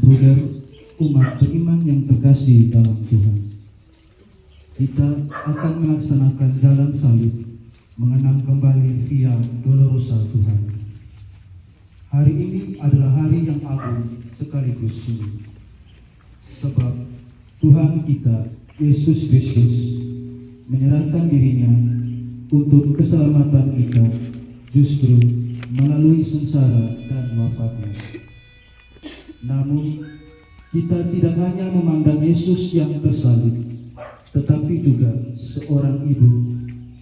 Bruder, umat beriman yang terkasih dalam Tuhan, kita akan melaksanakan jalan salib, mengenang kembali Via Dolorosa Tuhan. Hari ini adalah hari yang agung sekaligus sulit, sebab Tuhan kita, Yesus Kristus, menyerahkan dirinya untuk keselamatan kita justru melalui sengsara dan wafatnya. Namun, kita tidak hanya memandang Yesus yang tersalib, tetapi juga seorang ibu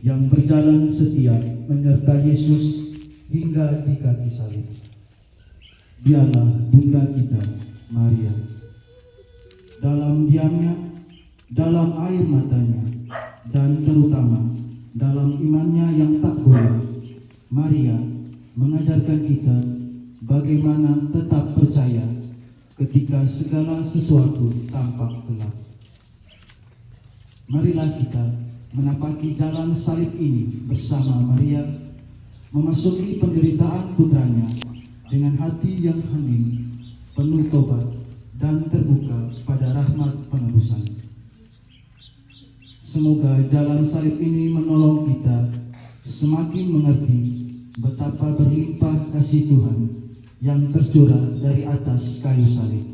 yang berjalan setia menyertai Yesus hingga di kaki salib. Dialah Bunda kita, Maria. Dalam diamnya, dalam air matanya, dan terutama dalam imannya yang tak goyah, Maria mengajarkan kita bagaimana tetap percaya ketika segala sesuatu tampak gelap. Marilah kita menapaki jalan salib ini bersama Maria, memasuki penderitaan putranya dengan hati yang hening, penuh tobat, dan terbuka pada rahmat penebusan. Semoga jalan salib ini menolong kita semakin mengerti betapa berlimpah kasih Tuhan yang tercurah dari atas kayu salib.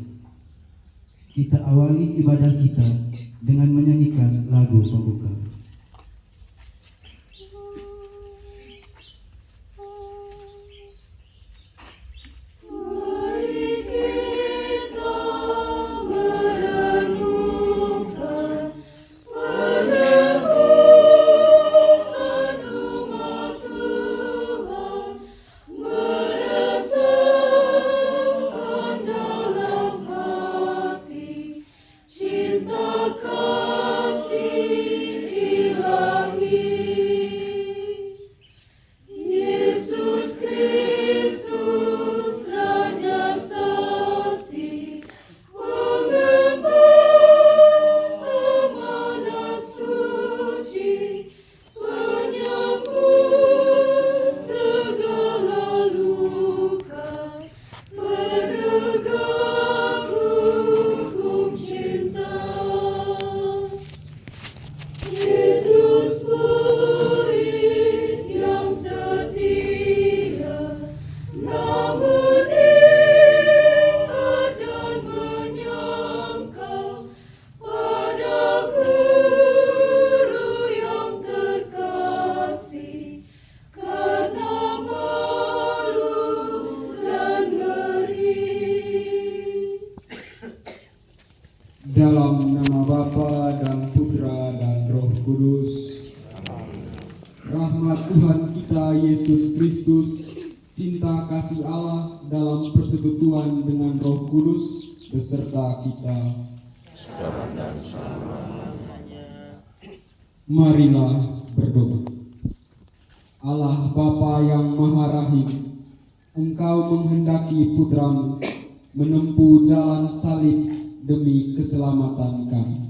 Kita awali ibadah kita dengan menyanyikan lagu pembuka. Dalam nama Bapa dan Putra dan Roh Kudus. Rahmat Tuhan kita Yesus Kristus, cinta kasih Allah dalam persekutuan dengan Roh Kudus beserta kita. Sekarang dan selama-lamanya. Marilah berdoa. Allah Bapa yang Maha Rahim, Engkau menghendaki Putramu menempuh jalan salib demi keselamatan kami.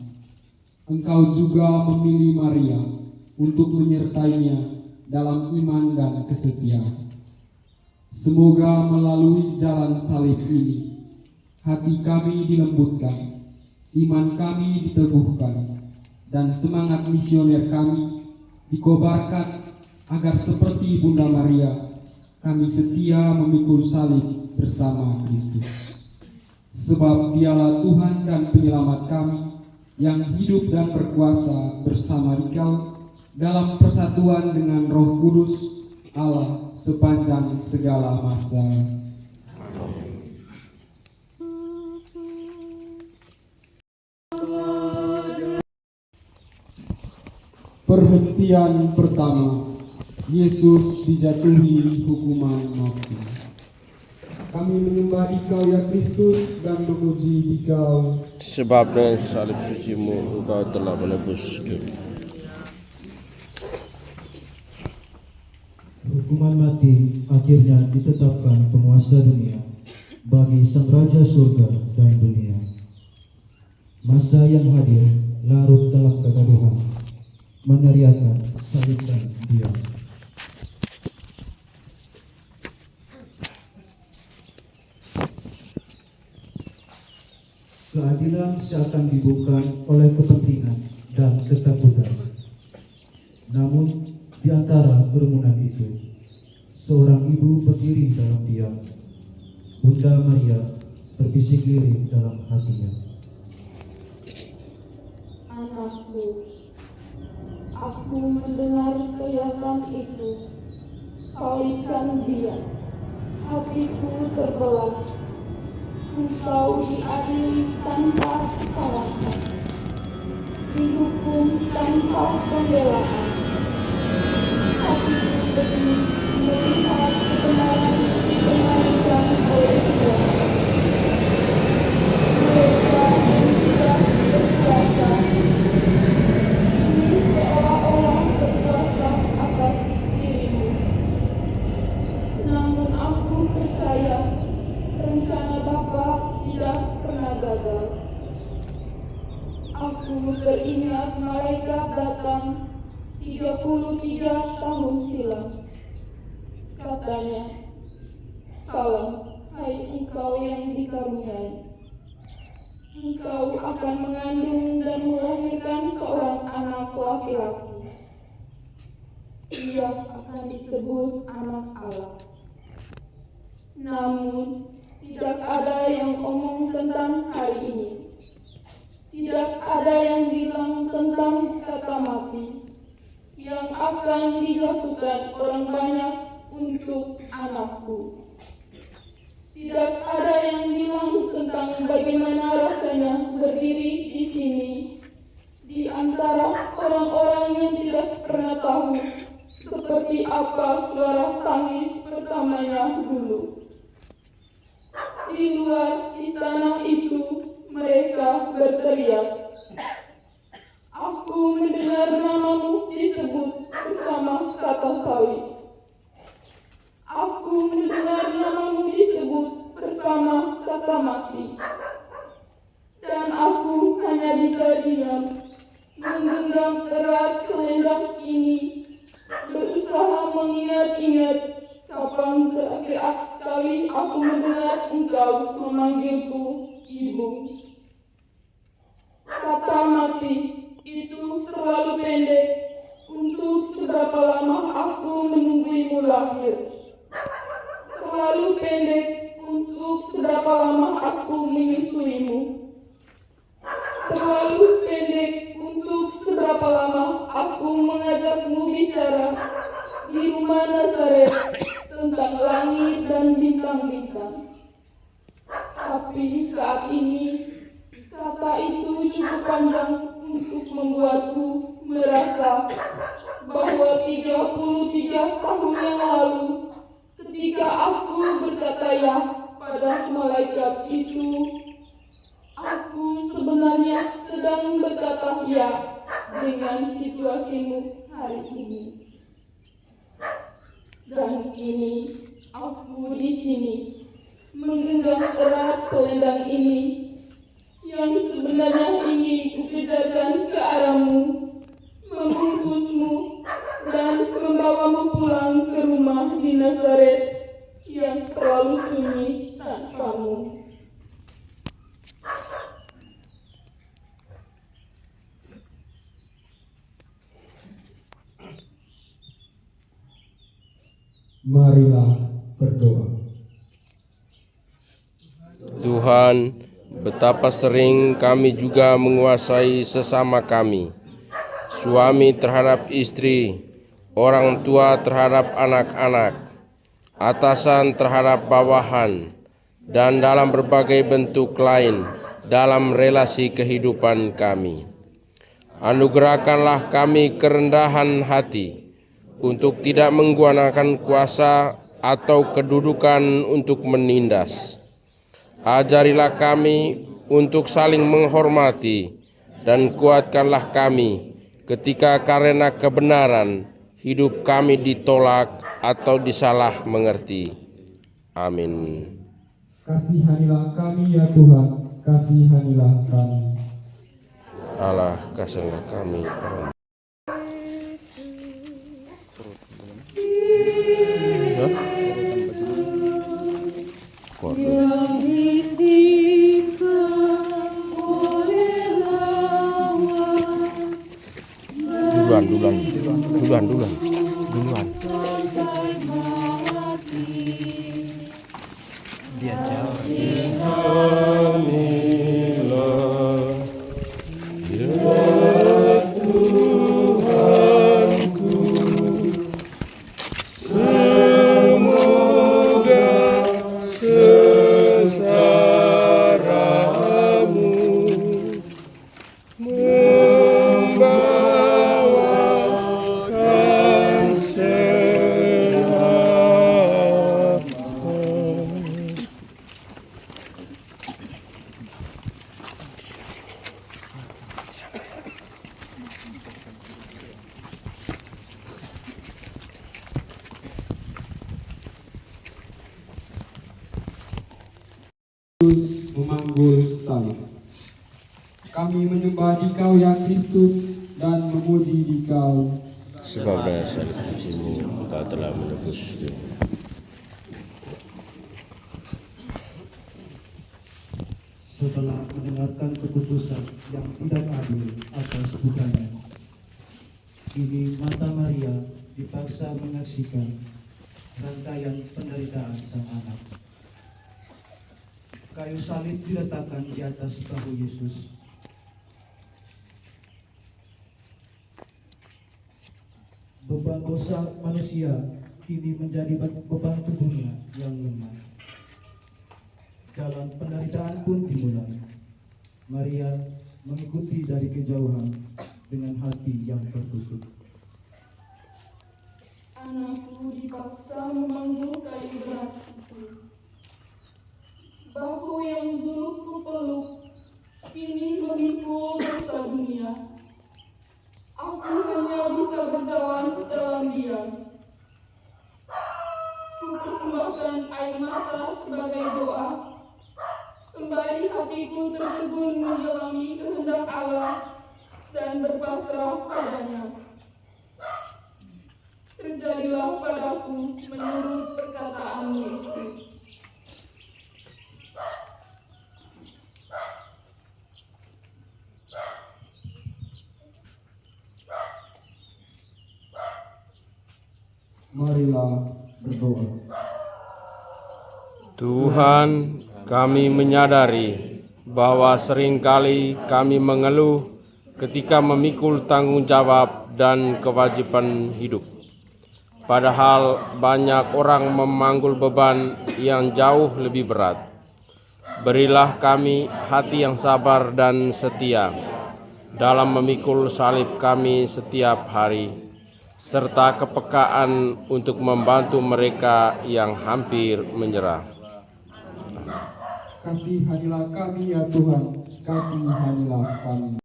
Engkau juga memilih Maria untuk menyertainya dalam iman dan kesetiaan. Semoga melalui jalan salib ini, hati kami dilembutkan, iman kami diteguhkan, dan semangat misioner kami dikobarkan agar seperti Bunda Maria, kami setia memikul salib bersama Kristus. Sebab Dialah Tuhan dan Penyelamat kami yang hidup dan berkuasa bersama Dikau dalam persatuan dengan Roh Kudus Allah sepanjang segala masa. Perhentian pertama, Yesus dijatuhi hukuman mati. Kami menyembah Dikau ya Kristus dan memuji Dikau, Sebab dengan salib sucimu Engkau telah menebus kami. Hukuman mati akhirnya ditetapkan penguasa dunia bagi Sang Raja Surga dan dunia. Masa yang hadir larut dalam kegaduhan, meneriakan salib dan diam. keadilan seakan dibuka oleh kepentingan dan ketakutan. Namun, di antara kerumunan itu, seorang ibu berdiri dalam diam. Bunda Maria berbisik lirih dalam hatinya. Anakku, aku mendengar teriakan itu. Salibkan dia. Hatiku terbelah. Engkau diadili tanpa kesalahan, dihukum tanpa pembelaan. Hatiku pedih melihat kebenaran dikembalikan oleh kuasa. Mereka yang tidak berkuasa ini seolah-olah berkuasa atas dirimu. Namun aku percaya rencana Bapa tidak pernah gagal. Aku teringat malaikat datang 33 tahun silam. Katanya, "Salam, hai engkau yang dikaruniai. Engkau akan mengandung dan melahirkan seorang anak laki-laki. Ia akan disebut anak Allah." Namun, tidak ada yang omong tentang hari ini. Tidak ada yang bilang tentang kata mati yang akan dijatuhkan orang banyak untuk anakku. Tidak ada yang bilang tentang bagaimana rasanya berdiri di sini di antara orang-orang yang tidak pernah tahu seperti apa suara tangis pertamanya dulu. Di luar istana itu mereka berteriak, "Aku mendengar namamu disebut bersama kata salib. Aku mendengar namamu disebut bersama kata mati." Dan aku hanya bisa diam, menggenggam erat selendang ini, berusaha mengingat-ingat kapan terakhir kali aku mendengar engkau memanggilku ibu. Kata mati itu terlalu pendek untuk seberapa lama aku menungguimu lahir. Terlalu pendek untuk seberapa lama aku menyusuimu. Terlalu pendek untuk seberapa lama aku mengajakmu bicara di rumah Nazaret tentang langit dan bintang-bintang. Tapi saat ini, kata itu cukup panjang untuk membuatku merasa bahwa 33 tahun yang lalu, ketika aku berkata ya pada malaikat itu, aku sebenarnya sedang berkata ya dengan situasimu hari ini. Dan kini aku di sini menggenggam erat selendang ini yang sebenarnya ingin kukejarkan ke arahmu, membungkusmu dan membawamu pulang ke rumah di Nazaret yang terlalu sunyi tanpamu. Marilah berdoa. Tuhan, betapa sering kami juga menguasai sesama kami, suami terhadap istri, orang tua terhadap anak-anak, atasan terhadap bawahan, dan dalam berbagai bentuk lain dalam relasi kehidupan kami. Anugerahkanlah kami kerendahan hati untuk tidak menggunakan kuasa atau kedudukan untuk menindas. Ajarilah kami untuk saling menghormati dan kuatkanlah kami ketika karena kebenaran hidup kami ditolak atau disalah mengerti. Amin. Kasihanilah kami ya Tuhan, kasihanilah kami. Allah, kasihanilah kami. duluan. Dia jauh. Kristus memanggul salib. Kami menyembah Dikau ya Kristus dan memuji Dikau. Sebab dengan salib suci-Mu Engkau telah menebus dunia. Setelah mendengarkan keputusan yang tidak adil atas putranya, kini mata Maria dipaksa menyaksikan rangkaian penderitaan sang anak. Kayu salib diletakkan di atas bahu Yesus. Beban dosa manusia kini menjadi beban tubuhnya yang lemah. Jalan penderitaan pun dimulai. Maria mengikuti dari kejauhan dengan hati yang tertusuk. Anakku dipaksa memanggul kayu berat itu. Bahu yang dulu kupeluk kini memikul dosa dunia. Aku hanya bisa berjalan dalam diam. Ku persembahkan air mata sebagai doa, sembari hatiku tertegun menjalani kehendak Allah dan berpasrah padanya. Terjadilah padaku menurut perkataanmu itu. Marilah berdoa. Tuhan, kami menyadari bahwa seringkali kami mengeluh ketika memikul tanggung jawab dan kewajiban hidup. Padahal banyak orang memanggul beban yang jauh lebih berat. Berilah kami hati yang sabar dan setia dalam memikul salib kami setiap hari, serta kepekaan untuk membantu mereka yang hampir menyerah. Kasihanilah kami ya Tuhan, kasihanilah kami.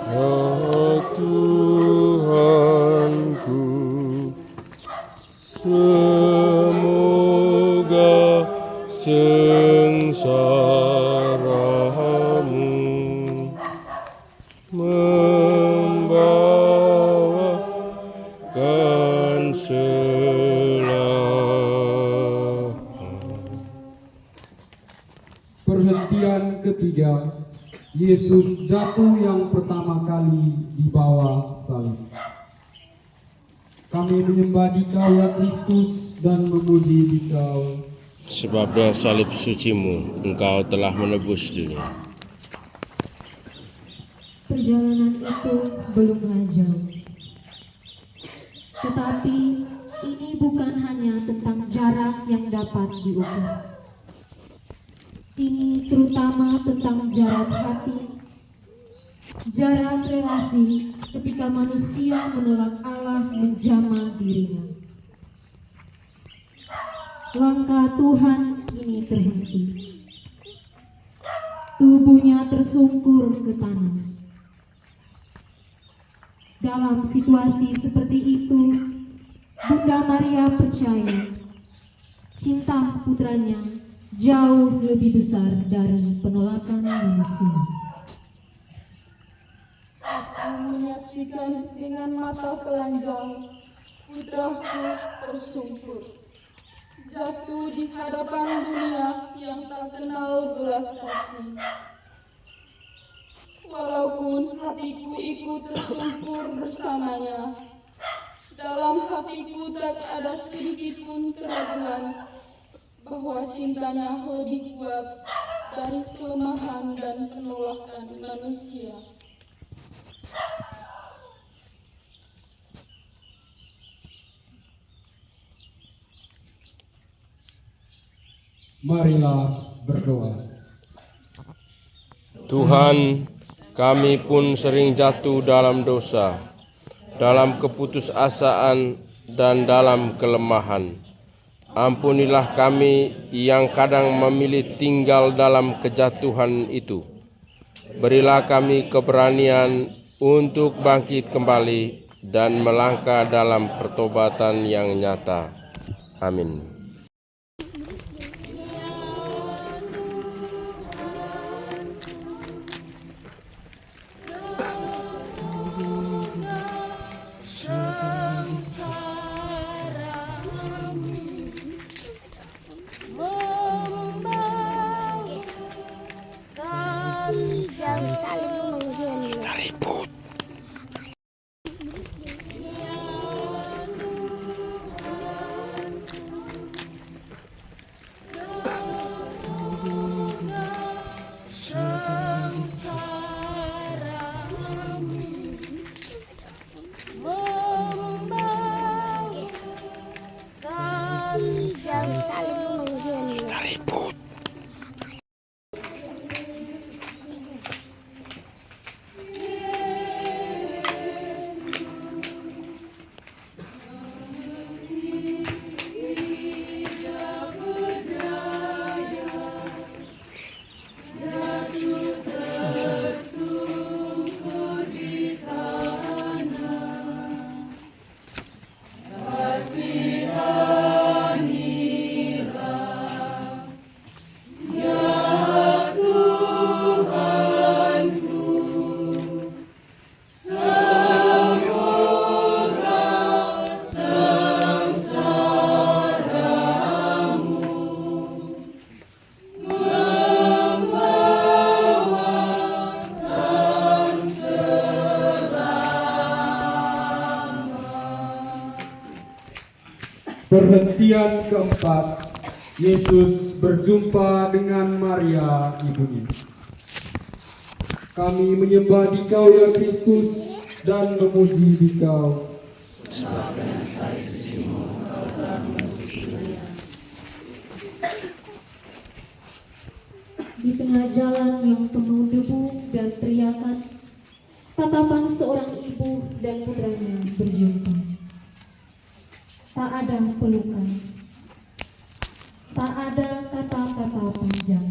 Ya Tuhanku, semoga sengsaramu membawakan selamat. Perhentian ketiga, Yesus jatuh yang pertama kali di bawah salib. Kami menyembah Dikau ya Kristus dan memuji Dikau. Sebab dengan salib suci-Mu Engkau telah menebus dunia. Perjalanan itu belumlah jauh. Tetapi ini bukan hanya tentang jarak yang dapat diukur. Ini terutama tentang jarak hati, jarak relasi ketika manusia menolak Allah menjamah dirinya. Langkah Tuhan ini terhenti. Tubuhnya tersungkur ke tanah. Dalam situasi seperti itu, Bunda Maria percaya cinta putranya jauh lebih besar dari penolakan manusia. Aku menyaksikan dengan mata telanjang putraku tersungkur, jatuh di hadapan dunia yang tak kenal belas kasih. Walaupun hatiku ikut tersungkur bersamanya, dalam hatiku tak ada sedikit pun keraguan bahwa cintanya lebih kuat dari kelemahan dan penolakan manusia. Marilah berdoa. Tuhan, kami pun sering jatuh dalam dosa, dalam keputusasaan dan dalam kelemahan. Ampunilah kami yang kadang memilih tinggal dalam kejatuhan itu. Berilah kami keberanian untuk bangkit kembali dan melangkah dalam pertobatan yang nyata. Amin. Perhentian keempat, Yesus berjumpa dengan Maria ibunya. Kami menyembah Dikau ya Kristus dan memuji Dikau. Di tengah jalan yang penuh debu dan teriakan, tatapan seorang ibu dan putranya berjumpa. Tak ada pelukan, tak ada kata-kata panjang,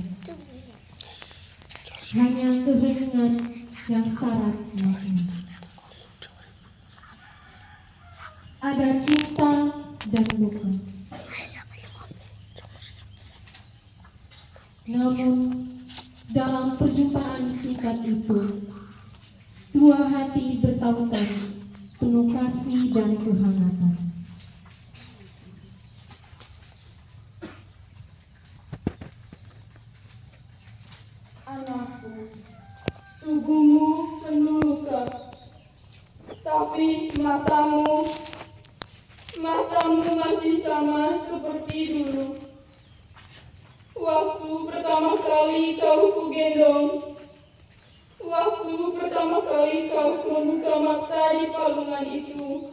hanya keheningan yang syarat makna. Ada cinta dan luka. Namun, dalam perjumpaan singkat itu, dua hati bertautan, penuh kasih dan kehangatan. Anakku, tubuhmu penuh luka, tapi matamu masih sama seperti dulu. Waktu pertama kali kau kugendong, waktu pertama kali kau membuka mata di palungan itu,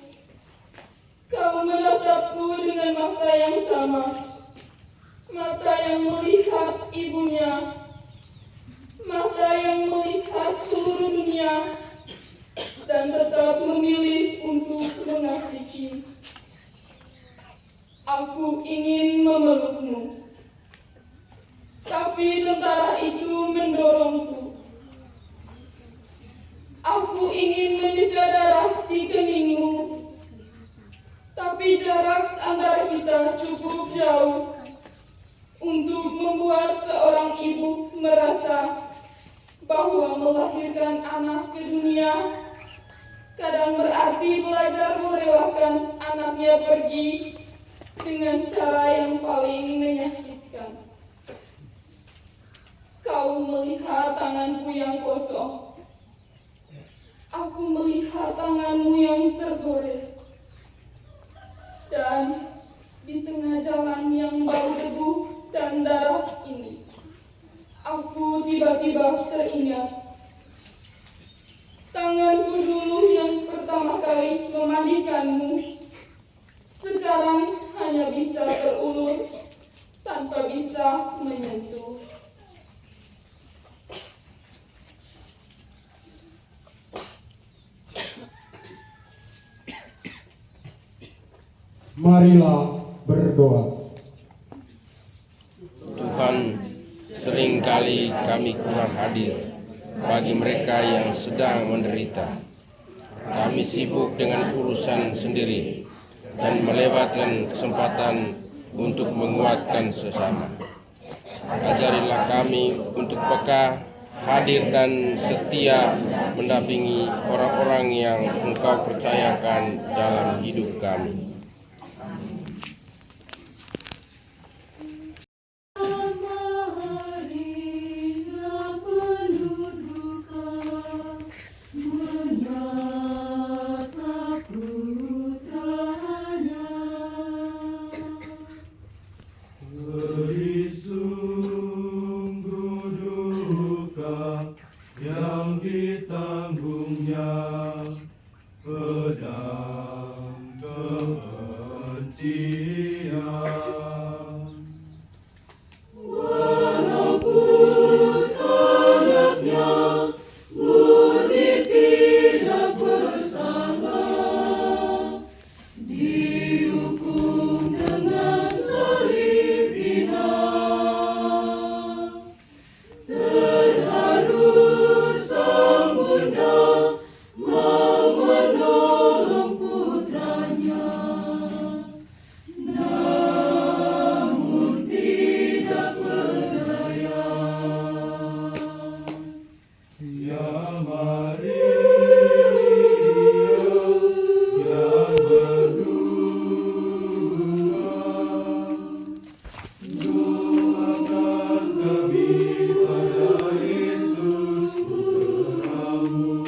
kau menatapku dengan mata yang sama, mata yang melihat ibunya, mata yang melihat seluruh dunia, dan tetap memilih untuk mengasihi. Aku ingin memelukmu, tapi tentara itu mendorongku. Aku ingin menyeka darah di keningmu, tapi jarak merasa bahwa melahirkan anak ke dunia kadang berarti belajar merelakan anaknya pergi dengan cara yang paling menyakitkan. Kau melihat tanganku yang kosong. Aku melihat tanganmu yang tergores. Dan di tengah jalan yang bau debu dan darah ini, aku tiba-tiba teringat tanganku dulu yang pertama kali memandikanmu, sekarang hanya bisa terulur tanpa bisa menyentuh. Marilah berdoa. Tuhan, seringkali kami kurang hadir bagi mereka yang sedang menderita. Kami sibuk dengan urusan sendiri dan melewatkan kesempatan untuk menguatkan sesama. Ajarilah kami untuk peka, hadir dan setia mendampingi orang-orang yang Engkau percayakan dalam hidup kami. Yang ditanggungnya pedang kebencian. Walaupun anaknya murni tidak bersalah, dihukum dengan salib inang. Terharu sang bunda mau menolong putranya, namun tidak berdaya. Ya Maria yang berdua, doakan kami pada Yesus putramu.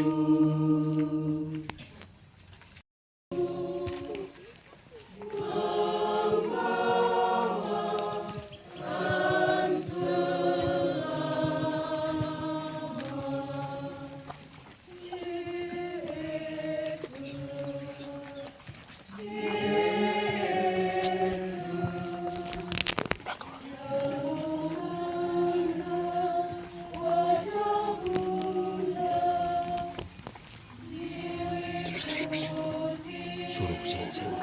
Suruh kesini.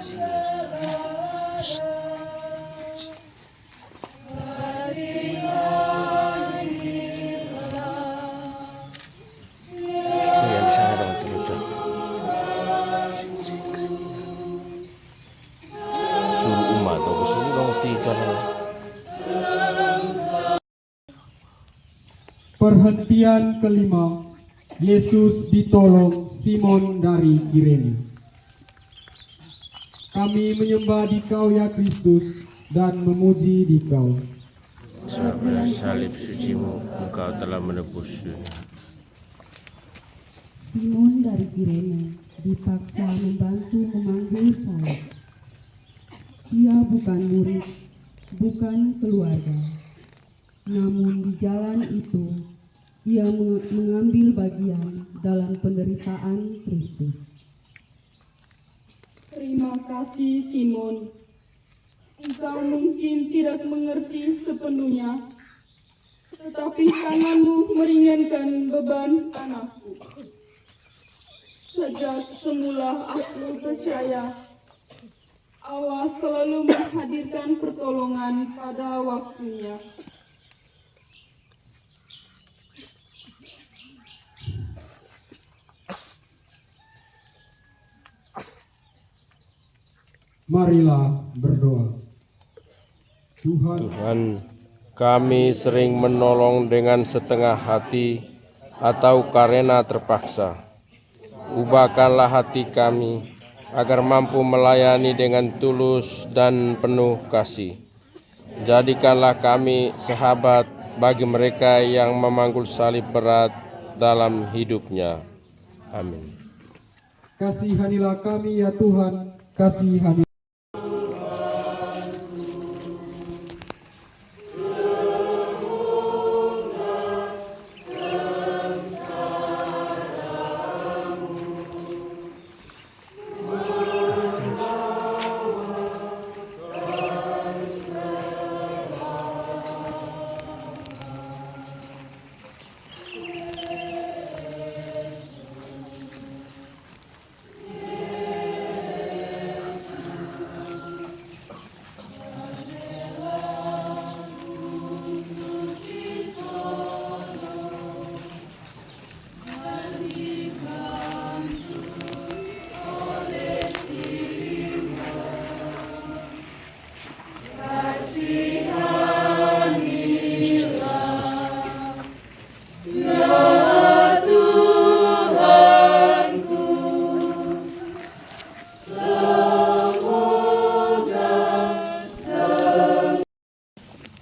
Yang di sana dong terlucut. Suruh umat atau kesini dong jalan. Perhentian kelima, Yesus ditolong Simon dari Kirene. Kami menyembah Dikau ya Kristus dan memuji Dikau. Sebab salib sucimu, Engkau telah menebus dunia. Simon dari Kirene dipaksa membantu memanggul salib. Ia bukan murid, bukan keluarga. Namun di jalan itu, ia mengambil bagian dalam penderitaan Kristus. Terima kasih Simon. Engkau mungkin tidak mengerti sepenuhnya, tetapi tanganmu meringankan beban anakku. Sejak semula aku percaya Allah selalu menghadirkan pertolongan pada waktunya. Marilah berdoa. Tuhan, Tuhan, Kami sering menolong dengan setengah hati atau karena terpaksa. Ubahkanlah hati kami agar mampu melayani dengan tulus dan penuh kasih. Jadikanlah kami sahabat bagi mereka yang memanggul salib berat dalam hidupnya. Amin. Kasihanilah kami ya Tuhan, kasihani.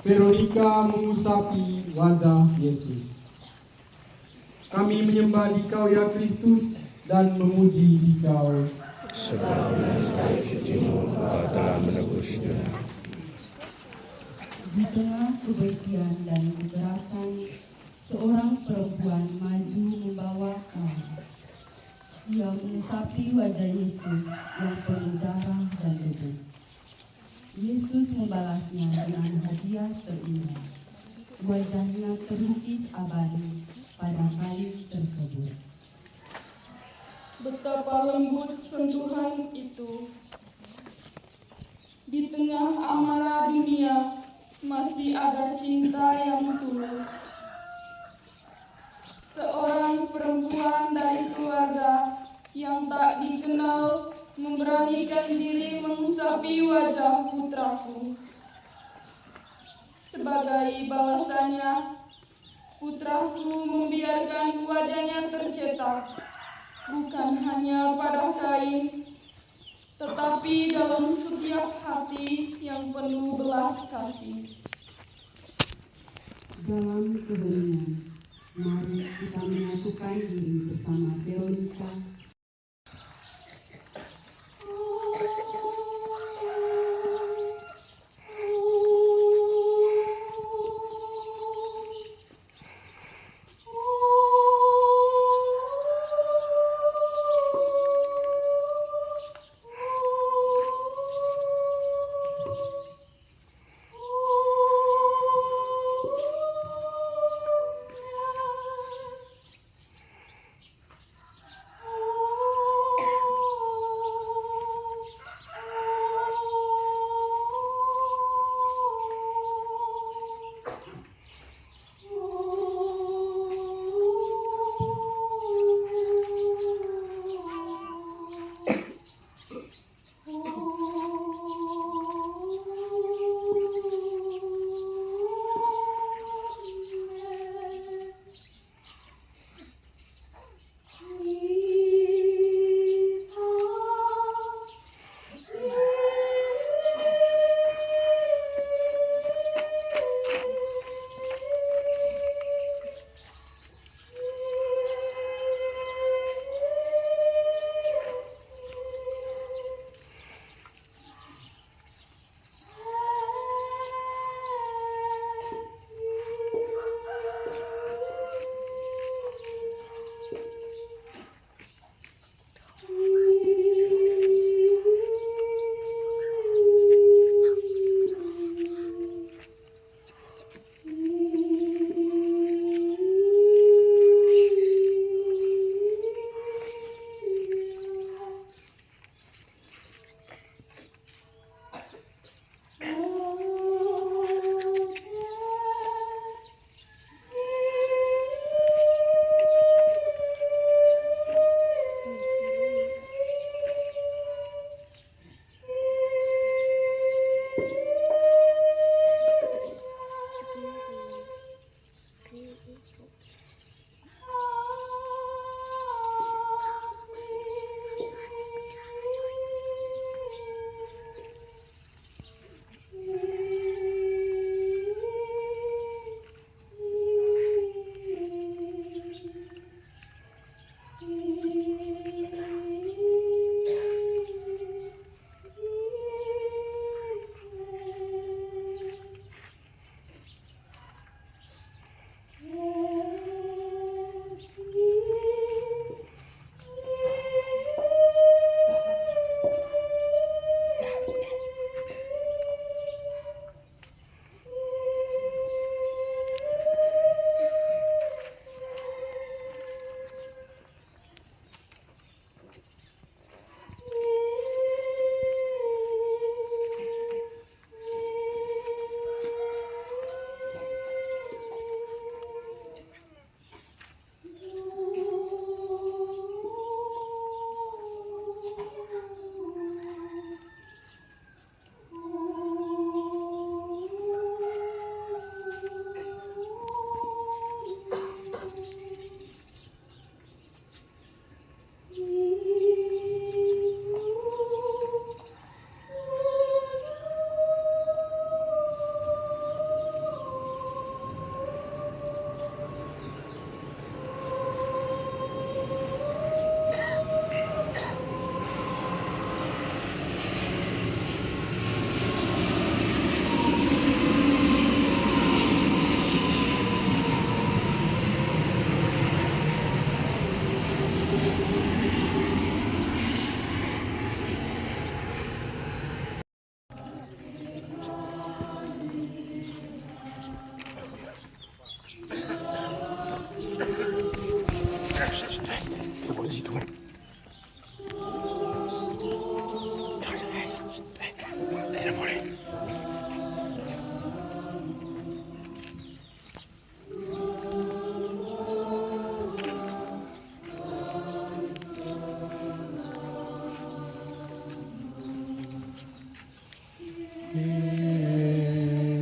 Veronica mengusapi wajah Yesus. Kami menyembah Dikau ya Kristus dan memuji Dikau. Sebab dengan salib sucimu Engkau telah menebus dunia. Di tengah kebencian dan kekerasan, seorang perempuan maju membawa kain. Ia mengusapi wajah Yesus yang penuh darah dan debu. Yesus membalasnya dengan hadiah terindah. Wajahnya terlukis abadi pada kain tersebut. Betapa lembut sentuhan itu. Di tengah amarah dunia, masih ada cinta yang tulus. Seorang perempuan dari keluarga yang tak dikenal memberanikan diri mengusapi wajah putraku. Sebagai balasannya, putraku membiarkan wajahnya tercetak, bukan hanya pada kain, tetapi dalam setiap hati yang penuh belas kasih. Dalam keheningan, mari kita menyatukan diri bersama Veronica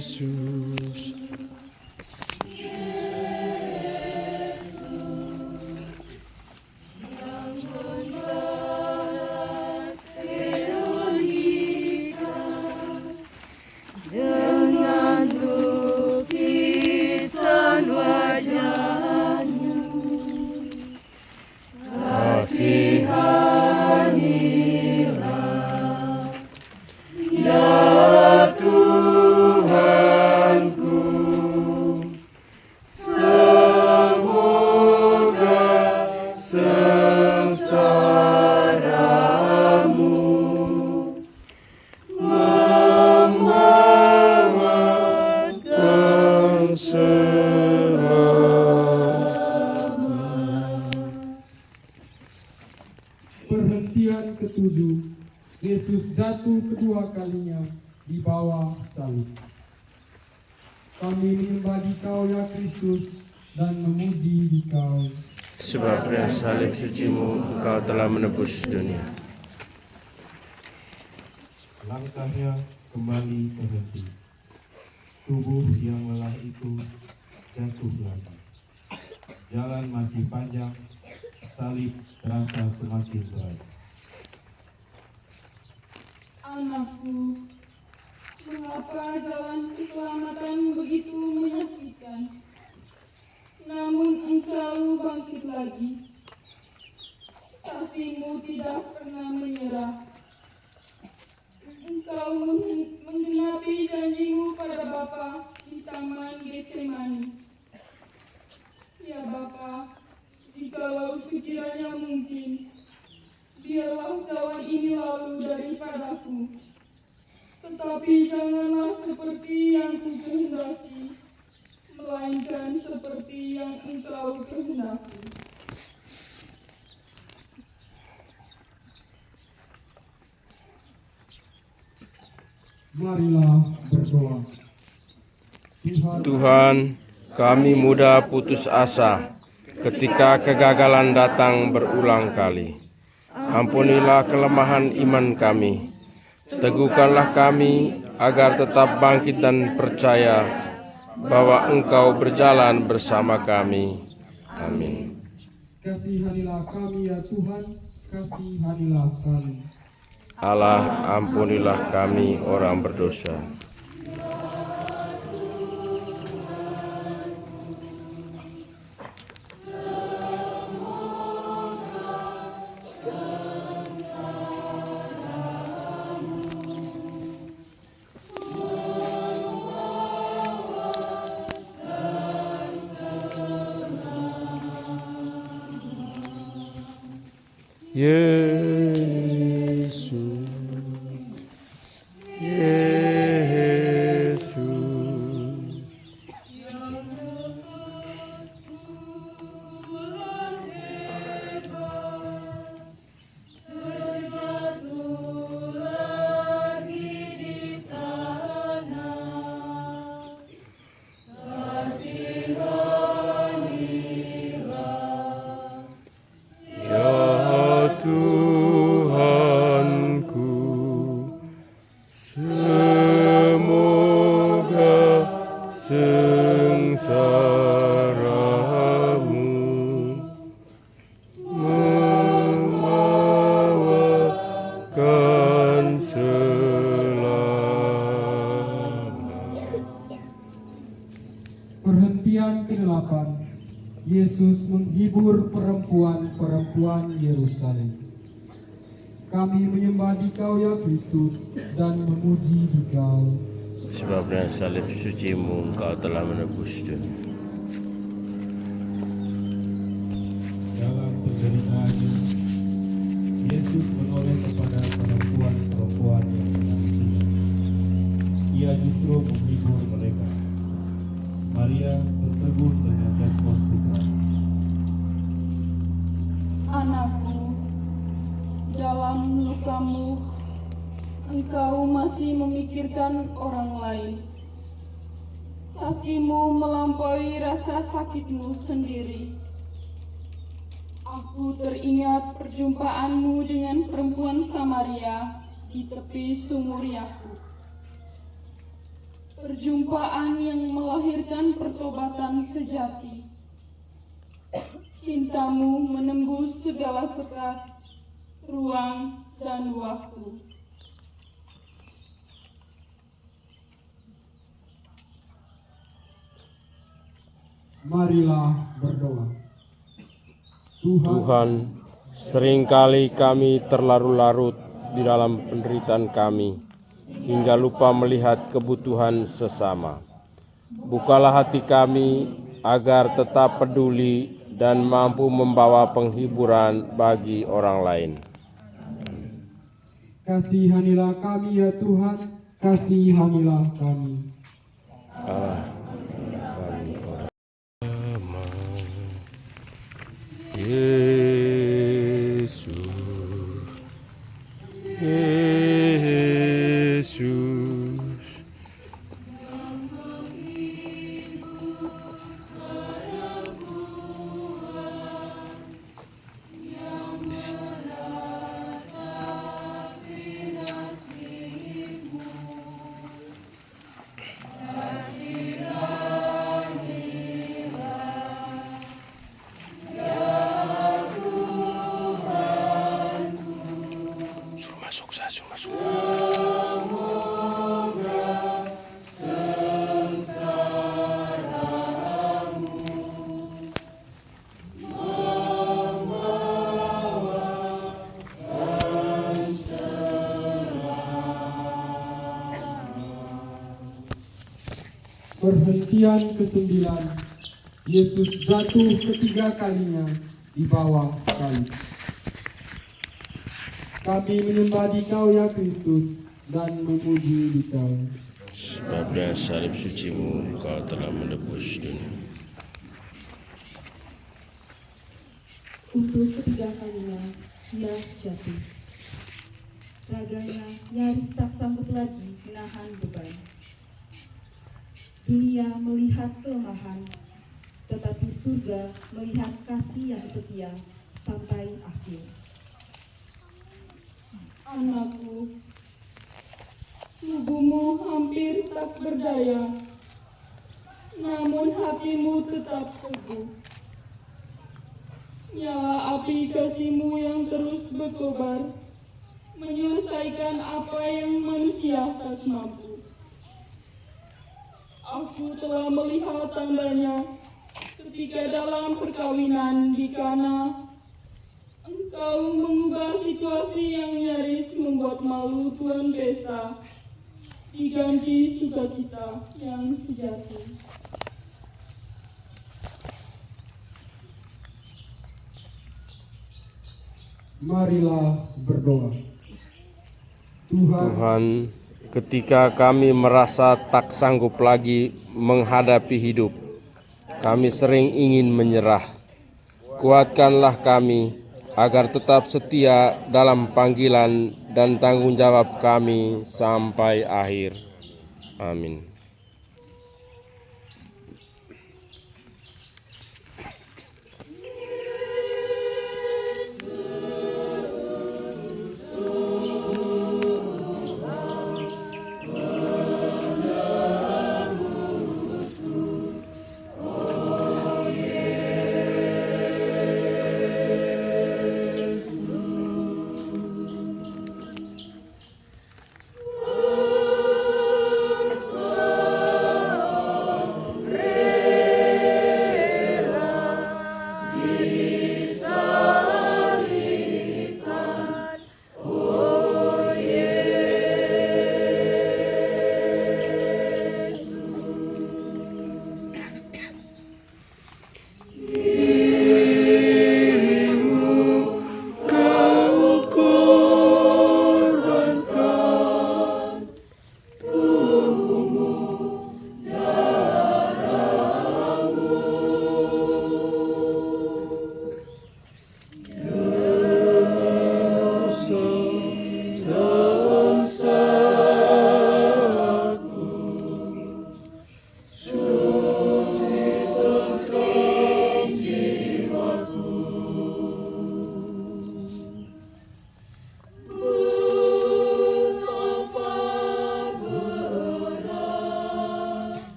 Yesus. Dengan lukisan wajahnya, kasihanilah ya Tuhanku, semoga sengsaramu membawakan selamat. Perhentian ketujuh, Yesus jatuh kedua kalinya di bawah salib. Kami menyembah Dikau ya Kristus dan memuji Dikau. Sebab dengan salib sucimu Engkau telah menebus dunia. Langkahnya kembali terhenti. Tubuh yang lelah itu jatuh lagi. Jalan masih panjang, salib terasa semakin berat. Anakku, mengapa jalan keselamatan begitu menyakitkan? Namun engkau bangkit lagi. Kasihmu tidak pernah menyerah. Engkau menggenapi janjimu pada Bapa di Taman Getsemani. Ya Bapa, jikalau sekiranya mungkin, biarlah jalan ini lalu daripadaku. Tetapi janganlah seperti yang kukehendaki, melainkan seperti yang Engkau kehendaki. Marilah berdoa. Tuhan, kami mudah putus asa ketika kegagalan datang berulang kali. Ampunilah kelemahan iman kami. Teguhkanlah kami agar tetap bangkit dan percaya bahwa Engkau berjalan bersama kami. Amin. Kasihanilah kami ya Tuhan, kasihanilah kami. Allah, ampunilah kami orang berdosa. Yesus, Yesus, ya Tuhanku, semoga sengsaramu membawakan selamat. Perhentian ke-8, Yesus menghibur perempuan-perempuan Yerusalem. Kami menyembah Dikau ya Kristus dan memuji Dikau. Sebab dengan salib sucimu Engkau telah menebus dunia. Dalam penderitaannya, Yesus menoleh kepada perempuan-perempuan yang mengasihi. Ia justru menghibur mereka. Maria tertegun dengan respon Tuhan. masih memikirkan orang lain. Kasih-Mu melampaui rasa sakit-Mu sendiri. Aku teringat perjumpaan-Mu dengan perempuan Samaria di tepi sumur Yakub. Perjumpaan yang melahirkan pertobatan sejati. Cinta-Mu menembus segala sekat, ruang, dan waktu. Marilah berdoa. Tuhan, seringkali kami terlarut-larut di dalam penderitaan kami, hingga lupa melihat kebutuhan sesama. Bukalah hati kami agar tetap peduli dan mampu membawa penghiburan bagi orang lain. Kasihanilah kami ya Tuhan, kasihanilah kami. Allah, kami Yesus, Yesus. Suruh masuk. Perhentian ke-9. Yesus jatuh ketiga kalinya di bawah salib. Kami menyembah Dikau ya Kristus dan memuji Dikau. Sebab dengan salib suci-Mu Engkau telah menebus dunia. Untuk ketiga kalinya Ia jatuh. Raganya nyaris tak sanggup lagi menahan beban. Dunia melihat kelemahan, tetapi surga melihat kasih yang setia sampai akhir. Anakku, tubuhmu hampir tak berdaya, namun hatimu tetap teguh. Nyala api kasih-Mu yang terus berkobar, menyelesaikan apa yang manusia tak mampu. Aku telah melihat tandanya ketika dalam perkawinan di Kana, Engkau mengubah situasi yang nyaris membuat malu tuan pesta, diganti sukacita yang sejati. Marilah berdoa. Tuhan, ketika kami merasa tak sanggup lagi menghadapi hidup, kami sering ingin menyerah. Kuatkanlah kami agar tetap setia dalam panggilan dan tanggung jawab kami sampai akhir. Amin.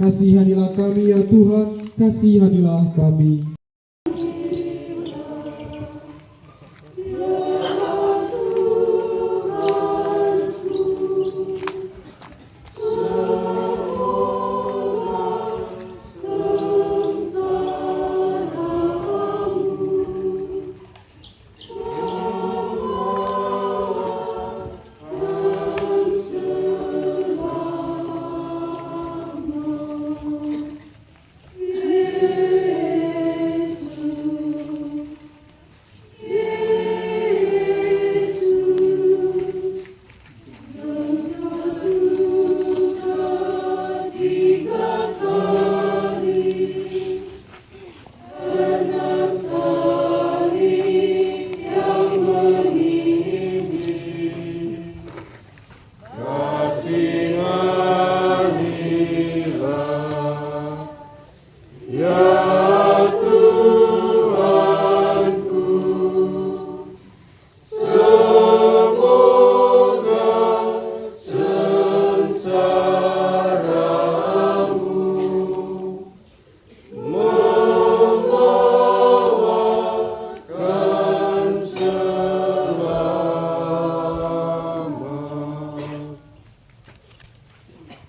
Kasihanilah kami ya Tuhan, kasihanilah kami.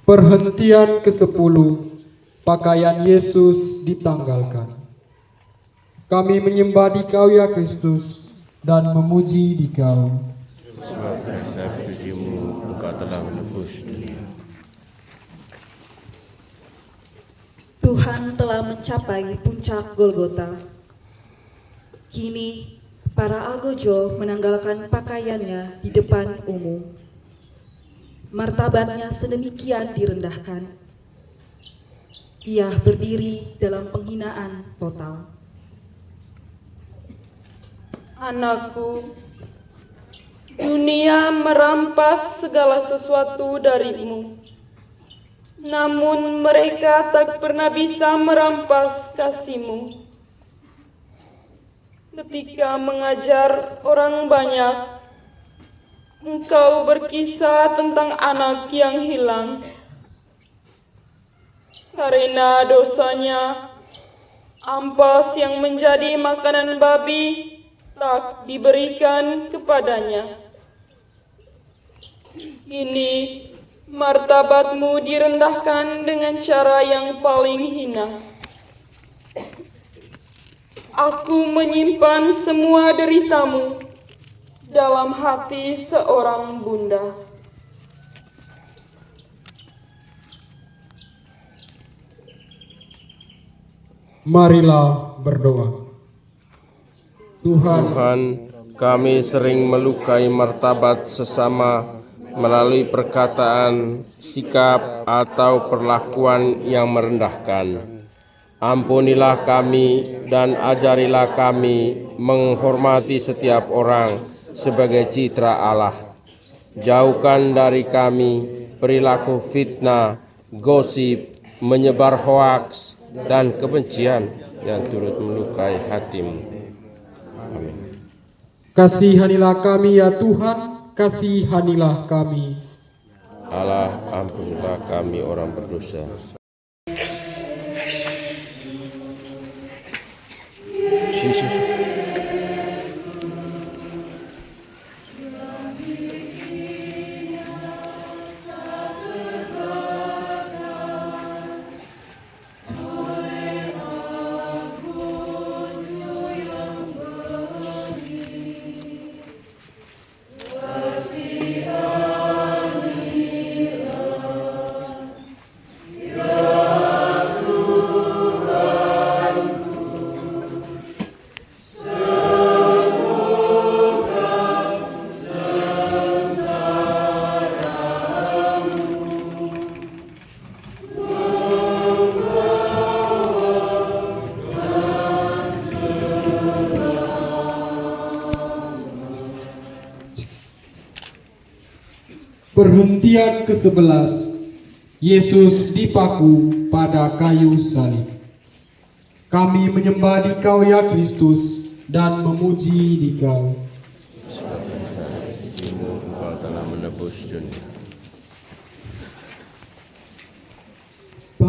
Perhentian ke-10. Pakaian Yesus ditanggalkan. Kami menyembah Dikau ya Kristus dan memuji Dikau. Sebab dasar suci-Mu Engkau telah menebus dunia. Tuhan telah mencapai puncak Golgota. Kini para algojo menanggalkan pakaiannya di depan umum. Martabatnya sedemikian direndahkan. Ia berdiri dalam penghinaan total. Anakku, dunia merampas segala sesuatu darimu. Namun mereka tak pernah bisa merampas kasih-Mu. Ketika mengajar orang banyak, Engkau berkisah tentang anak yang hilang. Karena dosanya, ampas yang menjadi makanan babi tak diberikan kepadanya. Kini martabat-Mu direndahkan dengan cara yang paling hina. Aku menyimpan semua derita-Mu dalam hati seorang bunda. Marilah berdoa. Tuhan, kami sering melukai martabat sesama melalui perkataan, sikap, atau perlakuan yang merendahkan. Ampunilah kami dan ajarilah kami menghormati setiap orang sebagai citra Allah. Jauhkan dari kami perilaku fitnah, gosip, menyebar hoaks, dan kebencian yang turut melukai hati-Mu. Amin. Kasihanilah kami ya Tuhan, kasihanilah kami. Allah, ampunilah kami orang berdosa. Perhentian ke-11. Yesus dipaku pada kayu salib. Kami menyembah Dikau ya Kristus dan memuji Dikau. Sebab dasar suci-Mu Engkau telah menebus dunia.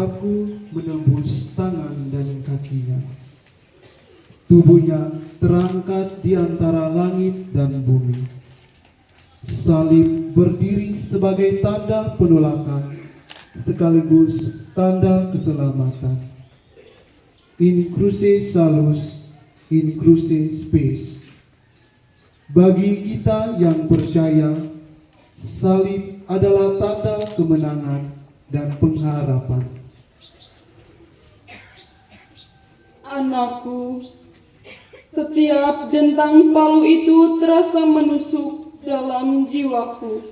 berpaku menembus tangan dan kakinya. Tubuhnya terangkat di antara langit dan bumi. Salib berdiri sebagai tanda penolakan sekaligus tanda keselamatan. In cruce salus, in cruce spes. Bagi kita yang percaya, salib adalah tanda kemenangan dan pengharapan. Anakku, setiap dentang palu itu terasa menusuk dalam jiwaku.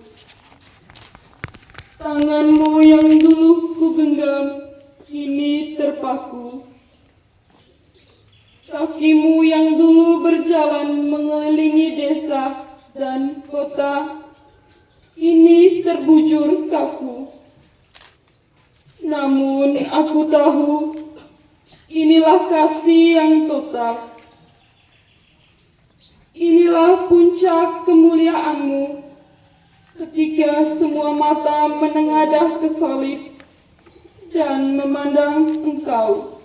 Tanganmu yang dulu kugenggam, kini terpaku. Kakimu yang dulu berjalan mengelilingi desa dan kota, kini terbujur kaku. Namun aku tahu, inilah kasih yang total. Inilah puncak kemuliaanmu ketika semua mata menengadah ke salib dan memandang Engkau.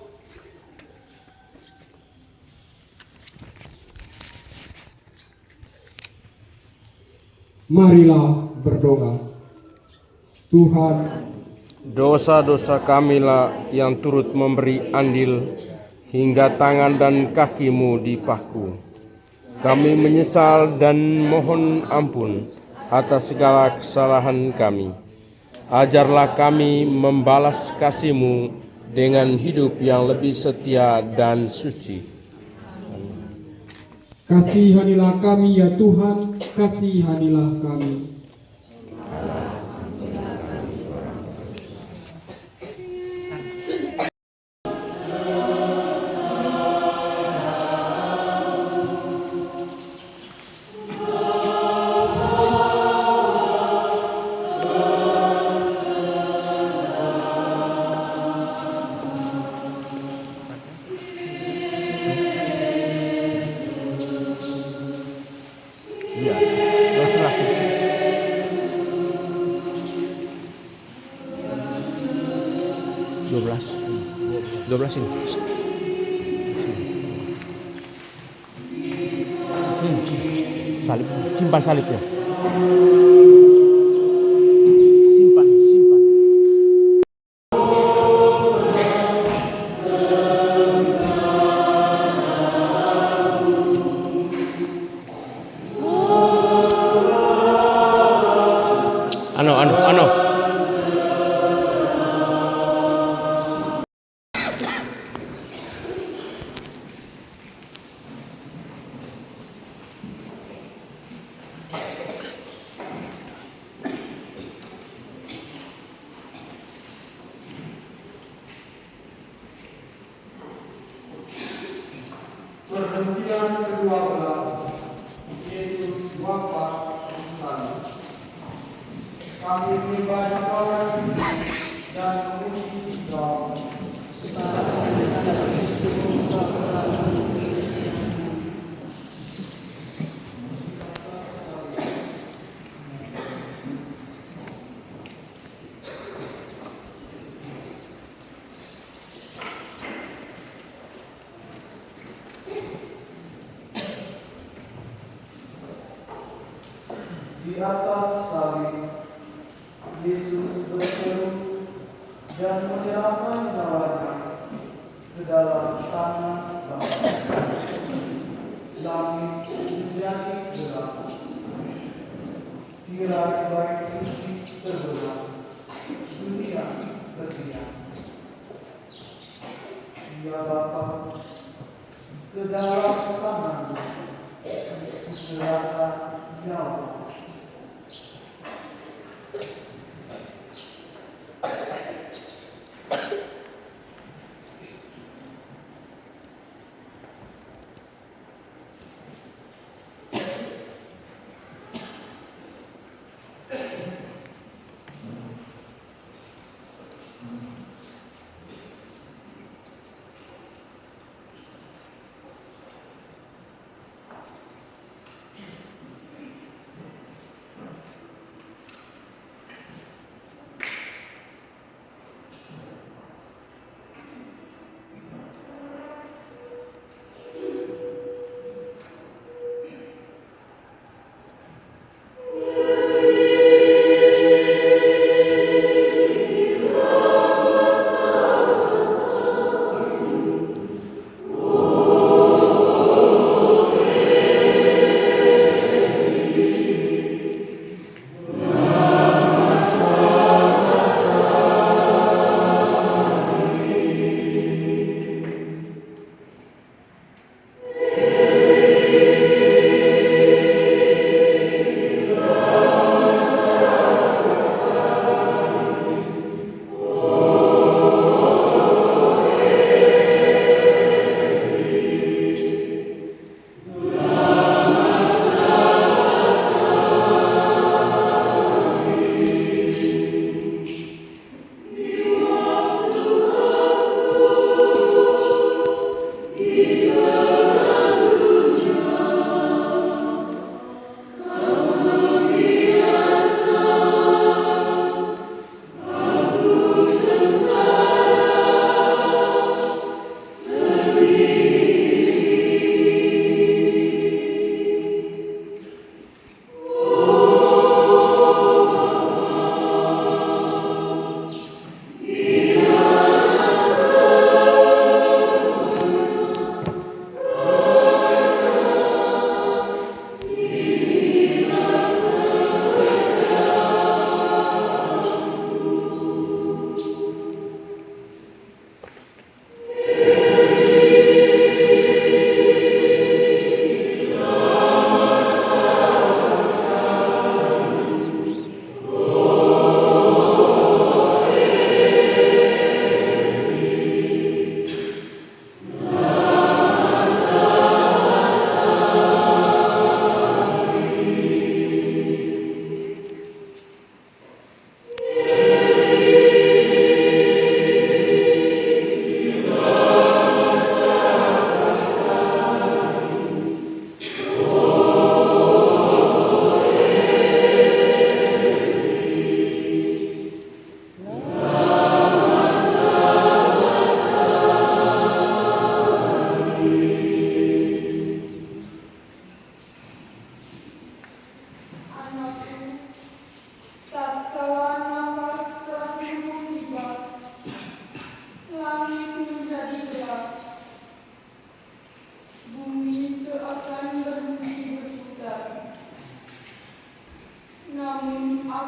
Marilah berdoa. Tuhan, dosa-dosa kamilah yang turut memberi andil hingga tangan dan kakimu dipaku. Kami menyesal dan mohon ampun atas segala kesalahan kami. Ajarlah kami membalas kasih-Mu dengan hidup yang lebih setia dan suci. kasihanilah kami ya Tuhan, kasihanilah kami. Ya, terus lagi. 12 ini. Salib, simpan salibnya. Simpan. Ano. Perhentian ke-12, Yesus wafat di sana. Kami beribadah pada dan memuji Engkau. Di atas salib, Yesus berseru dan menyerahkan nyawanya ke dalam tangan Bapa. Langit menjadi gelap, tirai-tirai suci terbelah, dunia terdiam. Ya Bapa, ke dalam tangan-Mu kuserahkan nyawa.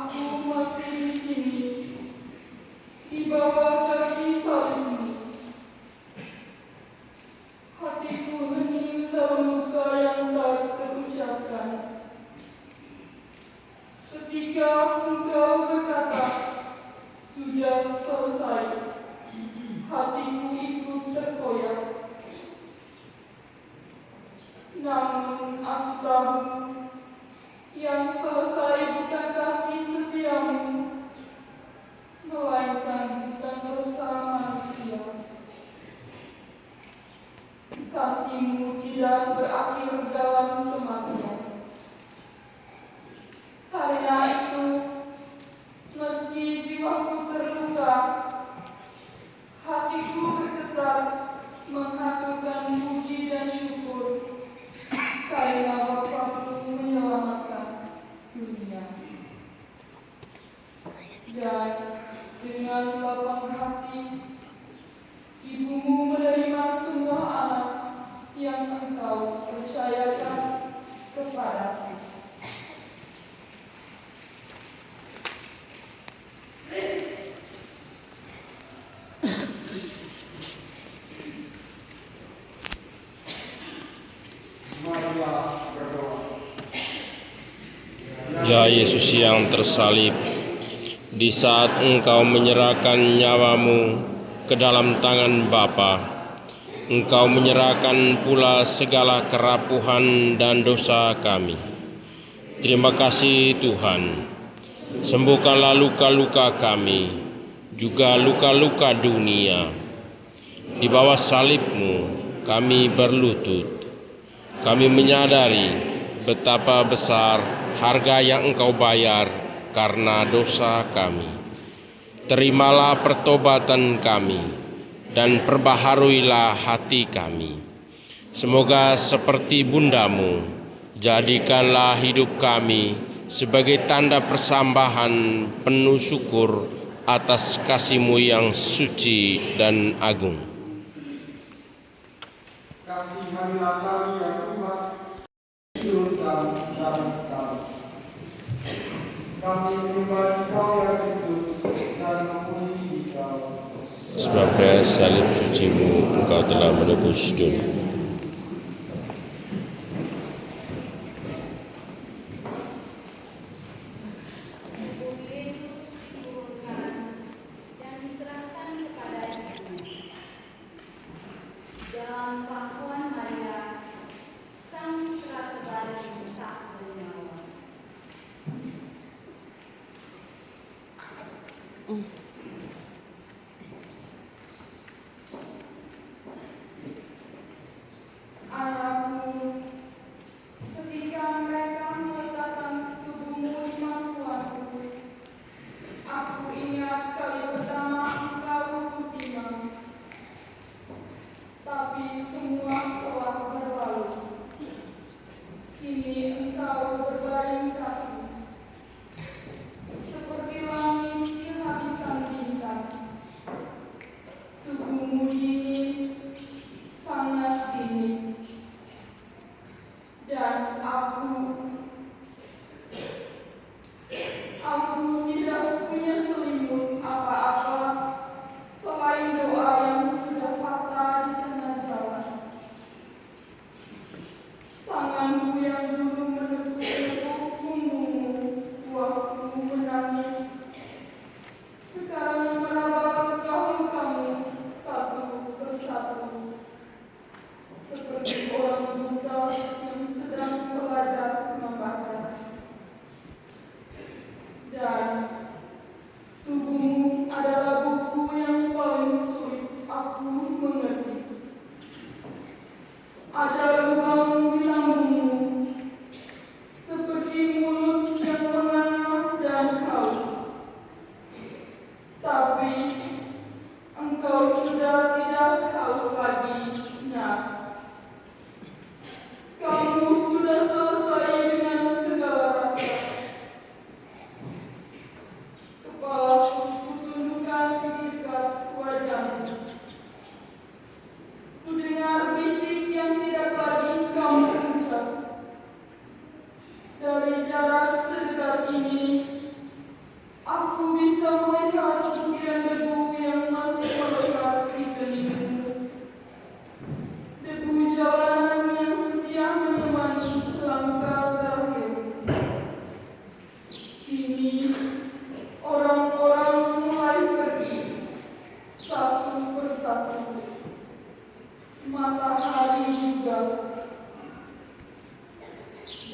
aku masih di sini, di bawah kaki salibmu. Hatiku hening dalam luka yang tak terucapkan. Ketika engkau berkata, sudah selesai, hatiku ikut terkoyak. Namun aku tahu, yang selesai bukan kasih setiamu, melainkan bukan dosa manusia. Kasihmu tidak berakhir dalam kematian. Karena itu, meski jiwaku terluka, hatiku bergetar menghaturkan puji dan syukur karena Bapakku menyelamatkan dunia. Dan dengan lapang hati, ibumu menerima semua anak yang engkau percayakan kepadaku. Ya Yesus yang tersalib, di saat Engkau menyerahkan nyawamu ke dalam tangan Bapa, Engkau menyerahkan pula segala kerapuhan dan dosa kami. Terima kasih Tuhan, sembuhkanlah luka-luka kami, juga luka-luka dunia. Di bawah salib-Mu kami berlutut. Kami menyadari betapa besar harga yang Engkau bayar karena dosa kami. Terimalah pertobatan kami dan perbaharuilah hati kami. Semoga seperti Bundamu, jadikanlah hidup kami sebagai tanda persambahan penuh syukur atas kasih-Mu yang suci dan agung. Kasihanilah kami ya Tuhan, turunkan dalam sekali. Kami menyembah Engkau ya Kristus dan memuji Engkau. Sebab dari salib suci-Mu Engkau telah menebus dunia. Dalam pangkuan Maria, sang surat terbaring tak bernyawa. Anakku, ketika mereka meletakkan tubuhmu di pangkuanku, aku ingat kali pertama engkau ikut timang. Tapi semua telah berlalu. Kini engkau berbaring kaki, seperti langit kehabisan bintang. Tubuhmu dingin, sangat dingin. Dan aku tidak punya selimut apa-apa selain doa yang sudah patah di tengah jalan. Tanganku yang dulu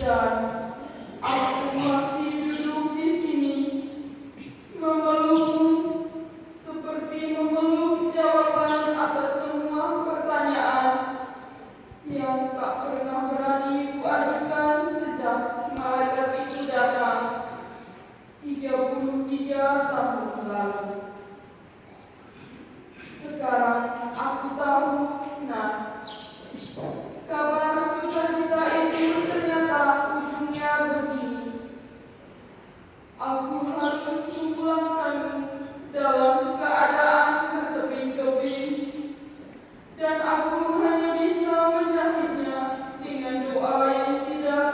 Dan aku masih duduk di sini, memelukmu seperti memeluk jawaban atas semua pertanyaan yang tak pernah berani kuajukan sejak malaikat itu datang 33 tahun lalu. Sekarang aku tahu, nah, kabar sukacita itu ternyata ujungnya begini. Aku harus memulangkanmu dalam keadaan berteping-teping, dan aku hanya bisa menjahitnya dengan doa yang tidak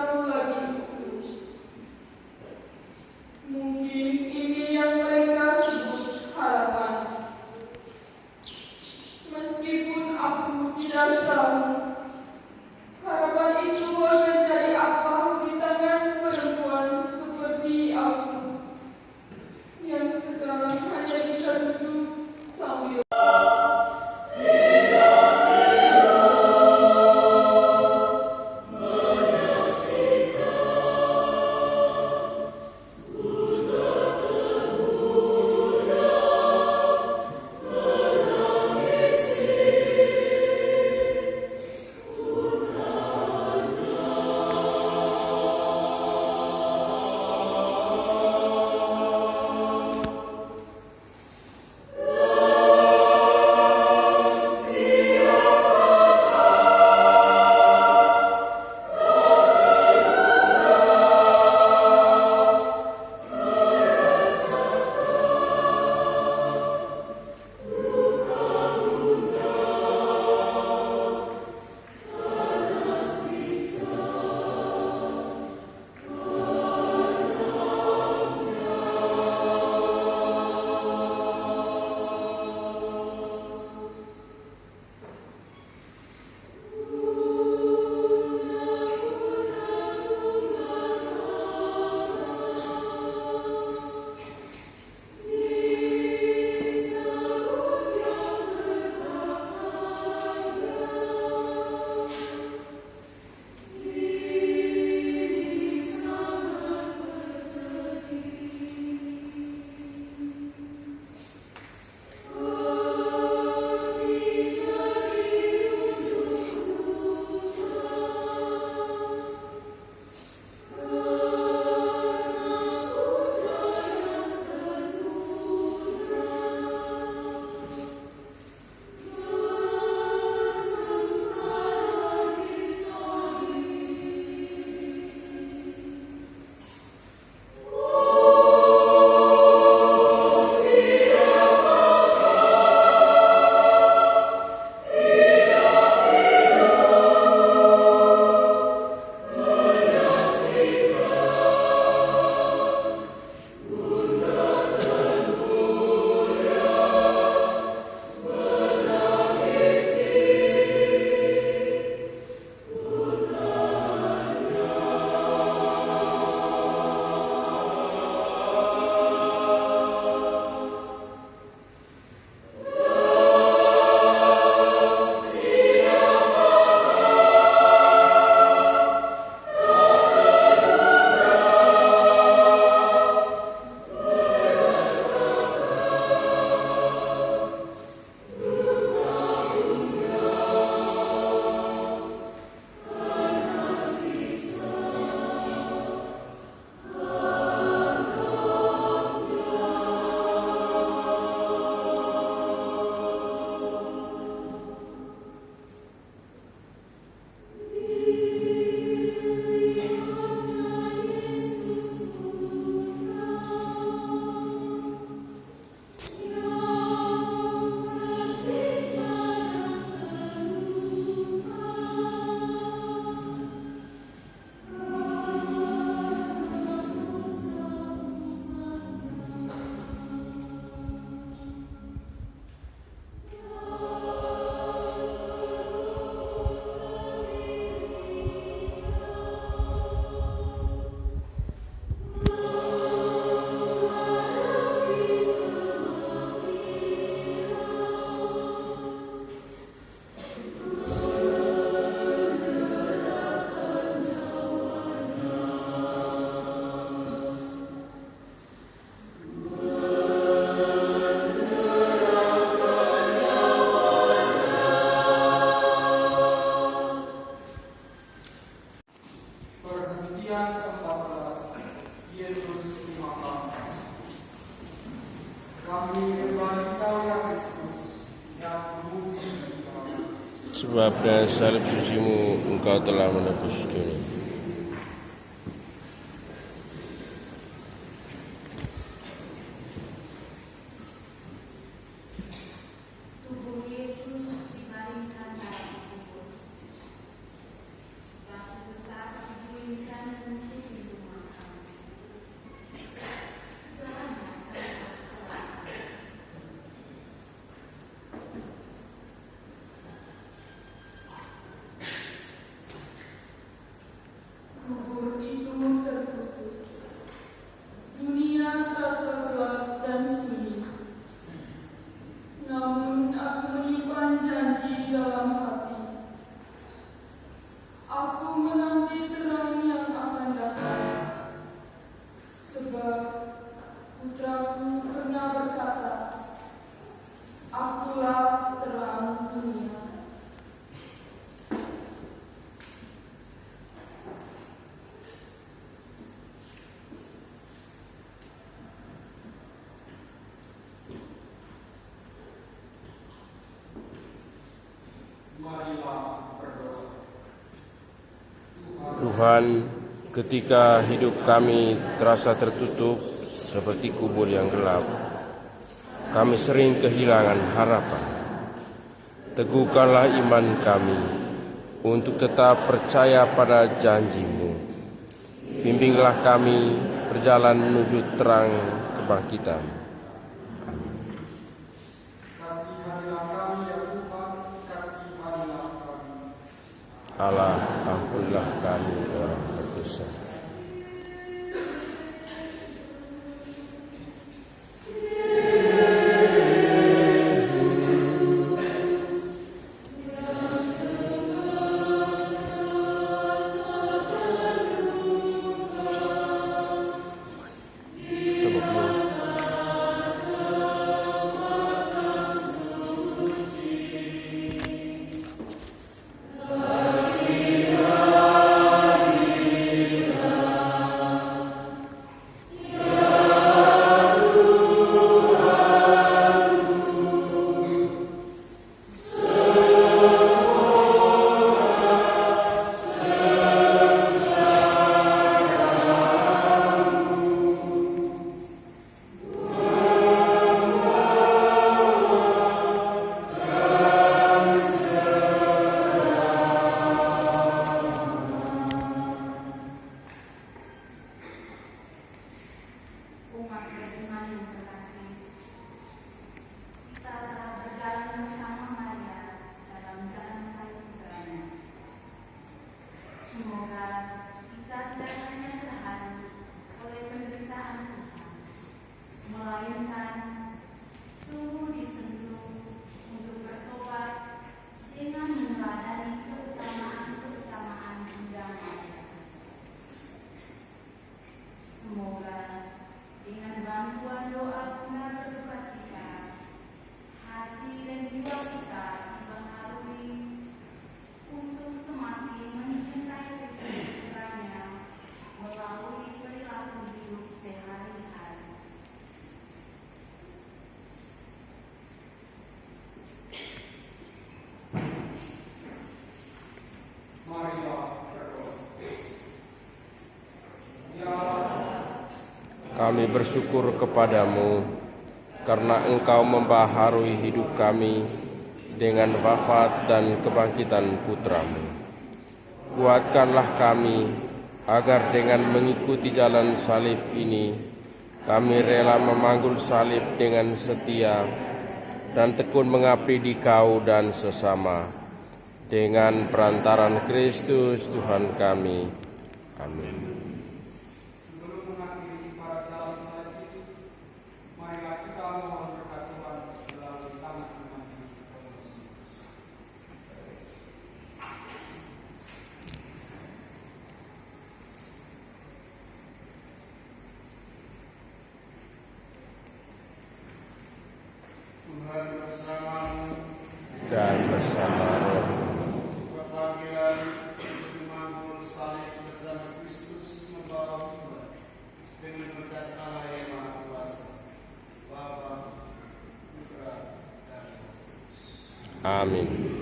Bagian ke-14, Yesus dimakamkan. Kami menyembah Engkau ya Kristus, yang memuji Engkau. Sebab dengan salib suci-Mu Engkau telah menebus dunia. Tubuh Yesus dibaringkan dalam kubur. Batu besar didirikan untuk pintu makam. Segalanya telah selesai. Kubur itu tertutup. Dunia terasa gelap dan sunyi. Namun aku menyimpan janji dalam hati. Aku menanti terang yang akan datang. Sebab putraku pernah berkata, "Akulah terang dunia." Marilah berdoa. Tuhan, ketika hidup kami terasa tertutup seperti kubur yang gelap, kami sering kehilangan harapan. Teguhkanlah iman kami untuk tetap percaya pada janji-Mu. Bimbinglah kami berjalan menuju terang kebangkitan. Kasihanilah kami ya Tuhan, kasihanilah kami. Allah, ampunilah kami orang berdosa. Umat beriman yang terkasih, kita telah berjalan bersama Maria dalam jalan salib putranya. Semoga kita tidak hanya terharu oleh penderitaan Tuhan, melainkan sungguh disentuh untuk bertobat dengan meneladani keutamaan-keutamaan Bunda Maria. Semoga dengan bantuan doa Bunda bersukacita, hati dan jiwa kita dipengaruhi untuk semakin mencintai Kristus putranya melalui perilaku hidup sehari-hari. Marilah berdoa. Kami bersyukur kepadamu karena Engkau membaharui hidup kami dengan wafat dan kebangkitan Putramu. Kuatkanlah kami agar dengan mengikuti jalan salib ini, kami rela memanggul salib dengan setia dan tekun mengabdi di Kau dan sesama. Dengan perantaran Kristus Tuhan kami. Amin. Sebelum mengakhiri para jalan salib itu, marilah kita mohon berkat Tuhan melalui tangan iman kita. Tuhan bersamamu Dan bersama roh berpanggilan untuk memanggul salib bersama Kristus Amin.